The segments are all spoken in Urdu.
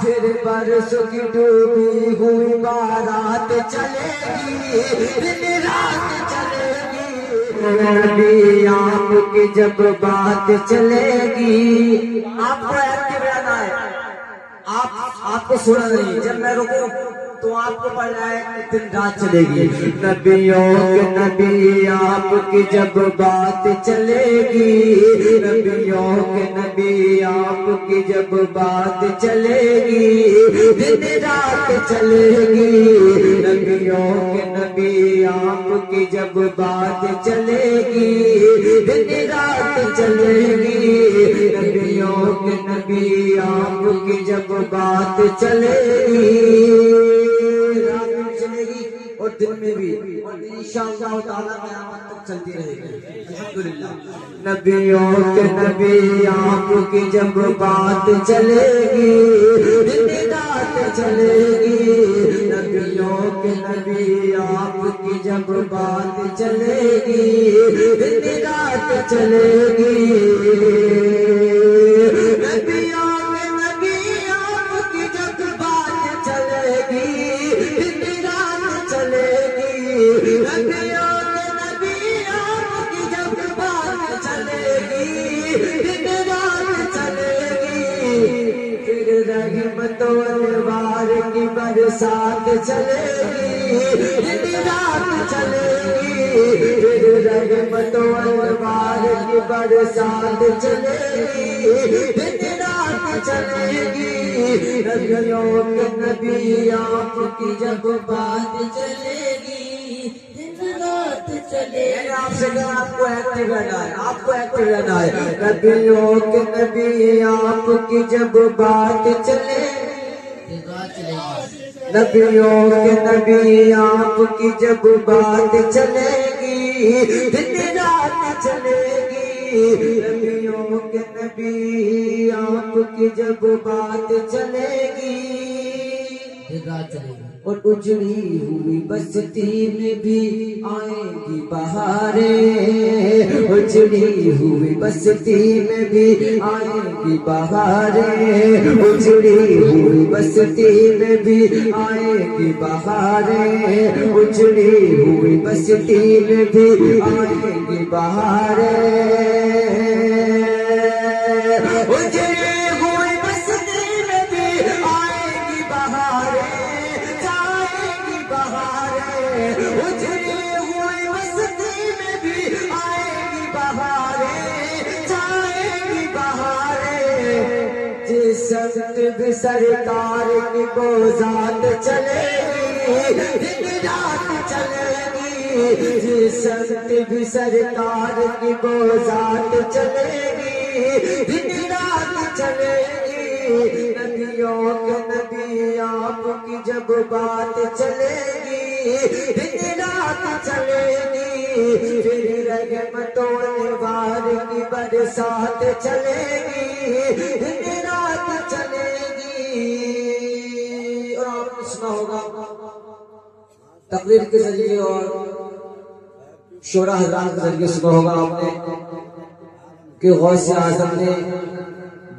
پھر برسوں کی ڈوبی ہوئی بارات چلے گی، دن رات چلے گی، نبی آپ کی جب بات چلے گی۔ آپ کو ایکٹیو رہنا ہے، آپ کو سنا نہیں، جب میں رکوں تو آپ کو پڑھنا ہے، دن رات چلے گی۔ نبیوں کے نبی آپ کی جب بات چلے گی، نبیوں کے نبی آپ کی جب بات چلے گی، دن رات چلے گی۔ نبیوں کے نبی آپ کی جب بات چلے گی، دن رات چلے گی۔ نبیوں کے نبی آپ کی جب بات چلے گی، رات میں چلے گی اور دن میں بھی، اور انشاءاللہ تعالیٰ قیامت تک چلتی رہے گی الحمدللہ۔ نبیوں کے نبی آپ کی جب بات چلے گی، دن رات چلے گی۔ نبیوں کے نبی آپ کی جب بات چلے گی، دن رات چلے گی۔ نبیوں کے نبی آپ کی جب بات چلے گی، دن رات چلے گی۔ نبیوں کے نبی آپ کی جب بات چلے گی، دن رات چلے گی۔ پھر رحمت و انوار کی برسات چلے گی، دن رات چلے گی۔ پھر رحمت و انوار کی برسات چلے گی، دن رات چلے گی۔ نبیوں کے نبی آپ کی جب بات چلے گی، دن رات چلے گی۔ آپ سے کہا آپ کو ایکٹیو رہنا ہے، آپ کو ایکٹیو رہنا ہے۔ نبیوں کے نبی آپ کی جب بات چلے گی، نبیوں کے نبی آپ کی جب بات چلے گی، دن رات چلے گی۔ نبیوں کے نبی آپ کی جب بات چلے گی، دن رات چلے گی۔ اور اجڑی ہوئی بستی میں بھی آئیں گی بہاریں، اجڑی ہوئی بستی میں بھی آئیں گی بہاریں، اجڑی ہوئی بستی میں بھی آئیں گی بہاریں، اجڑی ہوئی بستی میں بھی آئیں گی بہاریں، اجڑی ہوئی بستی میں بھی آئیں گی بہاریں، جائیں گی بہاریں، اجڑی ہوئی بستی میں بھی آئیں گی بہاریں، جائیں گی بہاریں۔ جس سمت بھی سرکار کی بوزات چلے گی، دن رات چلے گی، جس سمت بھی سرکار کی بوزات چلے گی، دن رات چلے گی۔ نبیوں کے نبی آپ کی جب بات چلے گی، دن رات چلے گی۔ پھر رحمت و انوار کی برسات چلے گی، دن رات چلے گی۔ اور آپ نے سنا ہوگا تقریر کے ذریعے اور شورا حضرات کے ذریعے سنا ہوگا آپ نے کہ غوث اعظم نے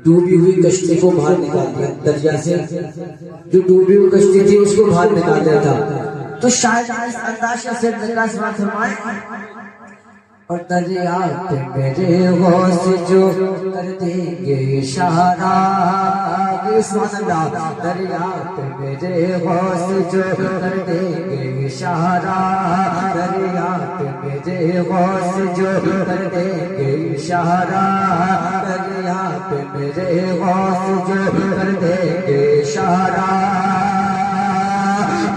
ڈوبی ہوئی کشتی کو باہر نکال دیا دریا سے، جو ڈوبی ہوئی کشتی تھی اس کو باہر نکال دیا تھا۔ تو شاید اس انداز سے نکاح سماعت فرمائے، اور دریا پہ میرے غوث جو کر دیں گے اشارہ، سبحان اللہ، دریا پہ میرے غوث جو کر دیں گے اشارہ، دریا پہ میرے غوث جو کر دیں گے اشارہ، دریا پہ میرے غوث جو کر دیں گے اشارہ،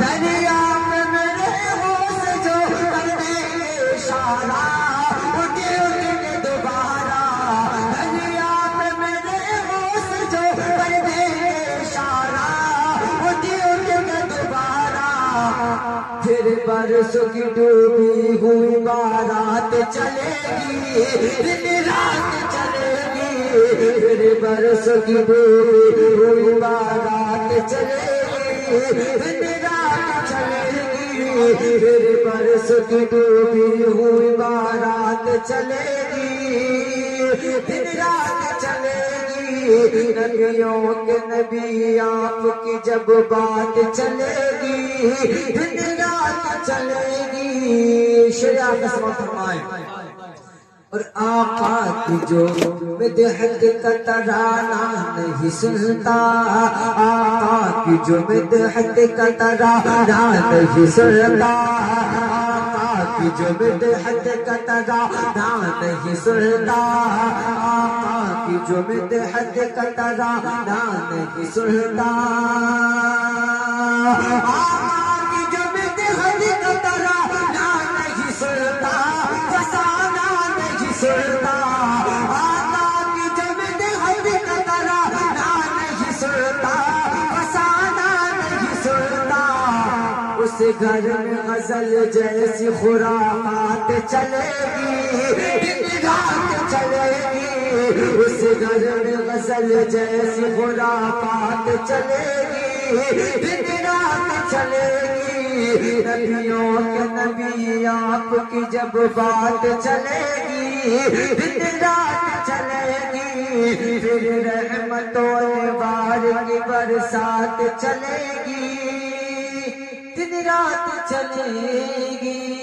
دریا پہ میرے غوث جو کر دیں گے اشارہ، اٹھے اٹھ کے دوبارہ، دریا پہ میرے غوث جو کر دیں گے اشارہ، اٹھے اٹھ کے دوبارہ۔ پھر برسوں کی ڈوبی ہوئی بارات چلے گی، دن رات چلے گی، پھر برسوں کی ڈوبی ہوئی بارات چلے گی، دن رات چلے گی، پھر برسوں کی ڈوبی ہوئی بارات چلے گی، دن رات چلے گی۔ نبیوں کے نبی آپ کی جب بات چلے گی دن رات چلے گی. شعر آقا فرمائے اور آقا کی جو مدحت کا ترانہ نہیں سنتا, آقا کی جو مدحت کا ترانہ نہیں سنتا, آقا کی جو مدحت کا ترانہ نہیں سنتا, آقا کی جو مدحت کا ترانہ نہیں سنتا, آقا کی جو مدحت کا ترانہ نہیں سنتا, فسانہ نہیں سنتا, آقا کی جو مدحت کا ترانہ نہیں سنتا, فسانہ نہیں سنتا. اس گھر میں غزل جیسی خرافات چلے گی دن رات چلے گی, اس گھر میں غزل جیسی خرافات چلے گی دن رات چلے گی. نبیوں کے نبی آپ کی جب بات چلے گی دن رات چلے گی, پھر رحمتوں بار کی برسات چلے گی دن رات چلے گی.